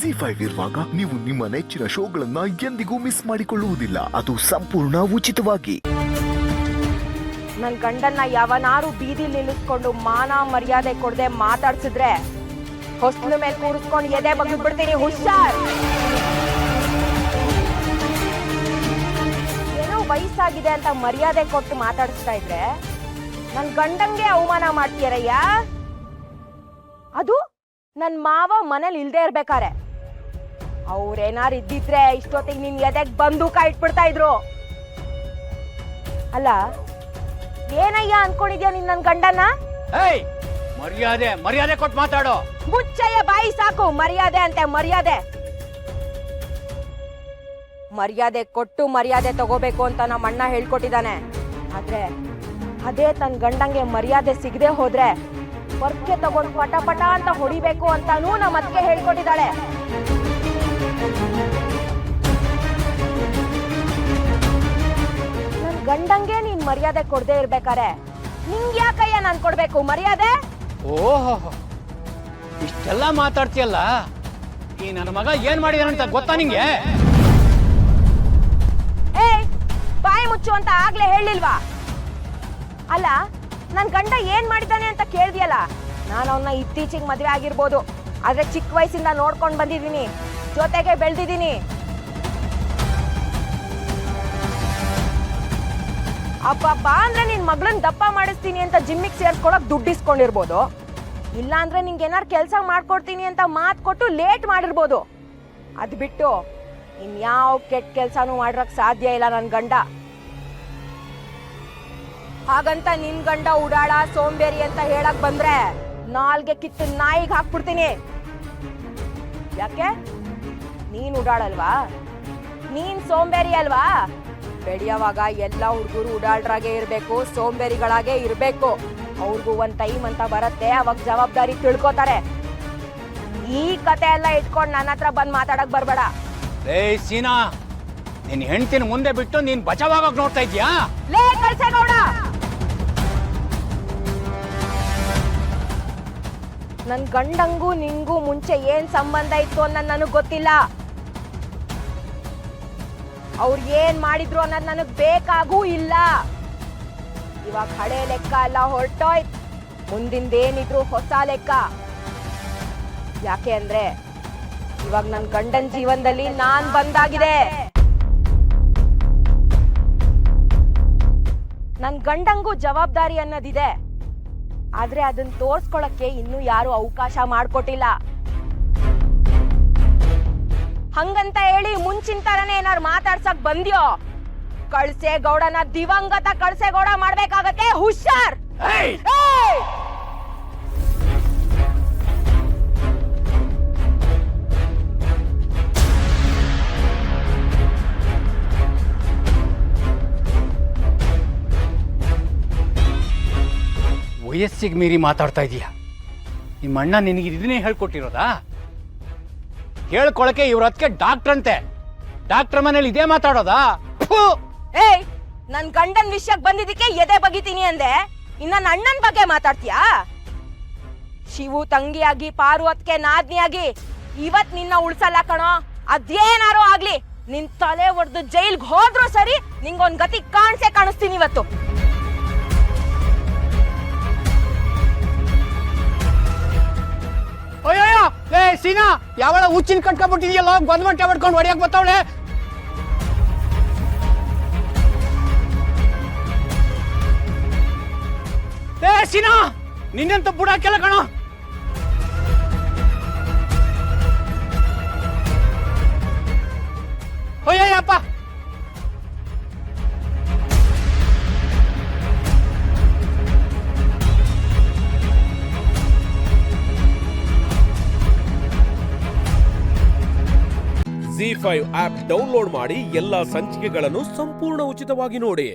ZEE5 ಇರುವಾಗ ನೀವು ನಿಮ್ಮ ನೆಚ್ಚಿನ ಶೋಗಳನ್ನ ಎಂದಿಗೂ ಮಿಸ್ ಮಾಡಿಕೊಳ್ಳುವುದಿಲ್ಲ. ಅದು ಸಂಪೂರ್ಣ ಉಚಿತವಾಗಿ. ನನ್ ಗಂಡನ್ನ ಯಾವನಾರು ಬೀದಿ ನಿಲ್ಲಿಸ್ಕೊಂಡು ಮಾನ ಮರ್ಯಾದೆ ಕೊಡದೆ ಮಾತಾಡ್ಸಿದ್ರೆ ಹೊಸ್ಲ ಮೇಲೆ ಕೂರಿಸ್ಕೊಂಡು ಎದೆ ಬಗ್ಗಿದ್ ಬಿಡ್ತೀನಿ. ಹುಷಾರ್. ಏನೋ ವಯಸ್ಸಾಗಿದೆ ಅಂತ ಮರ್ಯಾದೆ ಕೊಟ್ಟು ಮಾತಾಡಿಸ್ತಾ ಇದ್ರೆ ನನ್ ಗಂಡಂಗೆ ಅವಮಾನ ಮಾಡ್ತೀರಯ್ಯ. ಅದು ನನ್ ಮಾವ ಮನೇಲಿ ಇಲ್ದೇ ಇರ್ಬೇಕಾರೆ. ಅವ್ರೇನಾರು ಇದ್ದಿದ್ರೆ ಇಷ್ಟೊತ್ತಿಗೆ ನಿನ್ ಎದೆಗ್ ಬಂದೂಕ ಇಟ್ಬಿಡ್ತಾ ಇದ್ರು. ಅಲ್ಲ ಏನಯ್ಯ ಅನ್ಕೊಂಡಿದ್ಯಾ ನೀನ್ ನನ್ ಗಂಡನ? ಮರ್ಯಾದೆ ಮರ್ಯಾದೆ ಕೊಟ್ಟು ಮಾತಾಡೋ. ಮುಚ್ಚಯ್ಯ ಬಾಯಿ ಸಾಕು. ಮರ್ಯಾದೆ ಅಂತೆ ಮರ್ಯಾದೆ. ಮರ್ಯಾದೆ ಕೊಟ್ಟು ಮರ್ಯಾದೆ ತಗೋಬೇಕು ಅಂತ ನಮ್ಮ ಅಣ್ಣ ಹೇಳ್ಕೊಟ್ಟಿದ್ದಾನೆ. ಆದ್ರೆ ಅದೇ ತನ್ ಗಂಡಂಗೆ ಮರ್ಯಾದೆ ಸಿಗದೆ ಹೋದ್ರೆ ವರ್ಕೆ ತಗೊಂಡು ಪಟ ಪಟ ಅಂತ ಹೊಡಿಬೇಕು ಅಂತಾನೂ ನಮ್ಮ ಅತ್ತಿಗೆ ಹೇಳ್ಕೊಟ್ಟಿದ್ದಾಳೆ. ನನ್ ಗಂಡಂಗೆ ನೀನ್ ಮರ್ಯಾದೆ ಕೊಡದೆ ಇರ್ಬೇಕಾರೆ ನಿಂಗ್ ಯಾಕಯ್ಯ ನಾನ್ ಕೊಡ್ಬೇಕು ಮರ್ಯಾದೆ? ಓಹೋ, ಇಷ್ಟೆಲ್ಲ ಮಾತಾಡ್ತೀಯಲ್ಲ, ಈ ನನ್ನ ಮಗ ಏನ್ ಮಾಡಿದಾನಂತ ಗೊತ್ತಾ ನಿಂಗೆ? ಏಯ್ ಬಾಯಿ ಮುಚ್ಚು ಅಂತ ಆಗ್ಲೇ ಹೇಳಿಲ್ವಾ? ಅಲ್ಲ ನನ್ ಗಂಡ ಏನ್ ಮಾಡಿದ್ದಾನೆ ಅಂತ ಕೇಳ್ದಿಯಲ್ಲ. ನಾನು ಅವನ್ನ ಇತ್ತೀಚೆಗೆ ಮದ್ವೆ ಆಗಿರ್ಬೋದು, ಆದ್ರೆ ಚಿಕ್ಕ ವಯಸ್ಸಿಂದ ನೋಡ್ಕೊಂಡ್ ಬಂದಿದ್ದೀನಿ, ಜೊತೆಗೆ ಬೆಳ್ದಿದ್ದೀನಿ. ಅಬ್ಬಬ್ಬ ಅಂದ್ರೆ ನಿನ್ ಮಗಳನ್ ದಪ್ಪ ಮಾಡಿಸ್ತೀನಿ ಅಂತ ಜಿಮ್ಮಿಗೆ ಸೇರ್ಸ್ಕೊಳಕ್ ದುಡ್ಡಿಸ್ಕೊಂಡಿರ್ಬೋದು, ಇಲ್ಲ ಅಂದ್ರೆ ನಿಂಗೆ ಏನಾರು ಕೆಲಸ ಮಾಡ್ಕೊಡ್ತೀನಿ ಅಂತ ಮಾತ್ ಕೊಟ್ಟು ಲೇಟ್ ಮಾಡಿರ್ಬೋದು. ಅದ್ ಬಿಟ್ಟು ಇನ್ಯಾವ ಕೆಟ್ಟ ಕೆಲ್ಸಾನು ಮಾಡ್ರಕ್ ಸಾಧ್ಯ ಇಲ್ಲ ನನ್ ಗಂಡ. ಹಾಗಂತ ನಿನ್ ಗಂಡ ಉಡಾಳ ಸೋಂಬೇರಿ ಅಂತ ಹೇಳಕ್ ಬಂದ್ರೆ ನಾಲ್ಗೆ ಕಿತ್ತು ನಾಯಿಗೆ ಹಾಕ್ಬಿಡ್ತೀನಿ. ಯಾಕೆ? ನೀನ್ ಉಡಾಳಲ್ವಾ? ನೀನ್ ಸೋಂಬೇರಿ ಅಲ್ವಾ? ಬೆಳೆಯುವಾಗ ಎಲ್ಲ ಹುಡುಗರು ಉಡಾಳ್ರಾಗೆ ಇರ್ಬೇಕು, ಸೋಂಬೇರಿಗಳಾಗೆ ಇರ್ಬೇಕು. ಅವ್ರಿಗೂ ಒಂದ್ ಟೈಮ್ ಅಂತ ಬರತ್ತೆ, ಅವಾಗ ಜವಾಬ್ದಾರಿ ತಿಳ್ಕೊತಾರೆ. ಈ ಕತೆ ಎಲ್ಲ ಇಟ್ಕೊಂಡ್ ನನ್ನ ಹತ್ರ ಬಂದ್ ಮಾತಾಡಕ್ ಬರ್ಬೇಡ. ಏಯ್ ಸೀನಾ, ನಿನ್ ಹೆಂಡತಿನ ಮುಂದೆ ಬಿಟ್ಟು ನೀನ್ ಬಚಾವಾಗಕ್ ನೋಡ್ತಾ ಇದ್ಯಾ? ಲೇ ಕಳ್ಸೇಗೌಡ, ನನ್ ಗಂಡಂಗೂ ನಿಂಗೂ ಮುಂಚೆ ಏನ್ ಸಂಬಂಧ ಇತ್ತು ಅನ್ನೋದು ನನಗ್ ಗೊತ್ತಿಲ್ಲ. ಅವ್ರು ಏನ್ ಮಾಡಿದ್ರು ಅನ್ನೋದು ನನಗ್ ಬೇಕಾಗೂ ಇಲ್ಲ. ಇವಾಗ ಹಳೆ ಲೆಕ್ಕ ಎಲ್ಲ ಹೊರಟೋಯ್ತು, ಮುಂದಿಂದೇನಿದ್ರು ಹೊಸ ಲೆಕ್ಕ. ಯಾಕೆ ಅಂದ್ರೆ ಇವಾಗ ನನ್ ಗಂಡನ್ ಜೀವನದಲ್ಲಿ ನಾನ್ ಬಂದಾಗಿದೆ. ನನ್ ಗಂಡಂಗೂ ಜವಾಬ್ದಾರಿ ಅನ್ನೋದಿದೆ, ಆದ್ರೆ ಅದನ್ನ ತೋರ್ಸ್ಕೊಳಕ್ಕೆ ಇನ್ನೂ ಯಾರು ಅವಕಾಶ ಮಾಡ್ಕೊಟ್ಟಿಲ್ಲ. ಹಂಗಂತ ಹೇಳಿ ಮುಂಚಿನ ತರನೇ ಏನಾರು ಮಾತಾಡ್ಸಕ್ ಬಂದ್ಯೋ, ಕಳ್ಸೇಗೌಡನ ದಿವಂಗತ ಕಳ್ಸೇಗೌಡ ಮಾಡ್ಬೇಕಾಗತ್ತೆ. ಹುಷಾರ್. ವಯಸ್ಸಿಗೆ ಮೀರಿ ಮಾತಾಡ್ತಾ ಇದೀಯ. ನಿಮ್ಮ ಅಣ್ಣ ನಿನಗೆ ಇದನ್ನೇ ಹೇಳ್ಕೊಟ್ಟಿರೋದಾ? ಹೇಳ್ಕೊಳಕ್ಕೆ ಇವ್ರ ಅದಕ್ಕೆ ಡಾಕ್ಟರ್ ಅಂತೆ, ಡಾಕ್ಟರ್ ಮನೇಲಿ ಇದೇ ಮಾತಾಡೋದಾ? ಏಯ್, ನನ್ ಗಂಡನ್ ವಿಷಯಕ್ಕೆ ಬಂದಿದ್ದಕ್ಕೆ ಎದೆ ಬಗಿತೀನಿ ಅಂದೆ, ಇನ್ನ ನನ್ನ ಅಣ್ಣನ್ ಬಗ್ಗೆ ಮಾತಾಡ್ತೀಯಾ? ಶಿವು ತಂಗಿಯಾಗಿ, ಪಾರು ಅದಕ್ಕೆ ನಾದ್ನಿಯಾಗಿ ಇವತ್ ನಿನ್ನ ಉಳ್ಸಲ್ಲ ಕಣೋ. ಅದೇನಾರು ಆಗ್ಲಿ, ನಿನ್ ತಲೆ ಹೊಡೆದು ಜೈಲ್ಗೆ ಹೋದ್ರು ಸರಿ, ನಿಂಗೊಂದ್ ಗತಿ ಕಾಣಿಸ್ತೀನಿ ಇವತ್ತು. ಅಯ್ಯಯ್ಯ, ಲೇ ಸೀನಾ, ಯಾವಳ ಹುಚ್ಚಿನ ಕಟ್ಕೊಂಡ್ಬಿಟ್ಟಿದ್ಯಲ್ಲ, ಗೊಂದ್ಮಟ್ಟೆ ಹೊಡ್ಕೊಂಡು ಹೊಡಿಯಕ್ ಬರ್ತಾವಳೆ. ಲೇ ಸೀನಾ, ನಿನ್ನಂತ ಬುಡಾಕೆಲ್ಲ ಕಣೋ. ಅಯ್ಯಯ್ಯಪ್ಪ, ZEE5 ಆಪ್ ಡೌನ್ಲೋಡ್ ಮಾಡಿ ಎಲ್ಲಾ ಸಂಚಿಕೆಗಳನ್ನು ಸಂಪೂರ್ಣ ಉಚಿತವಾಗಿ ನೋಡಿ.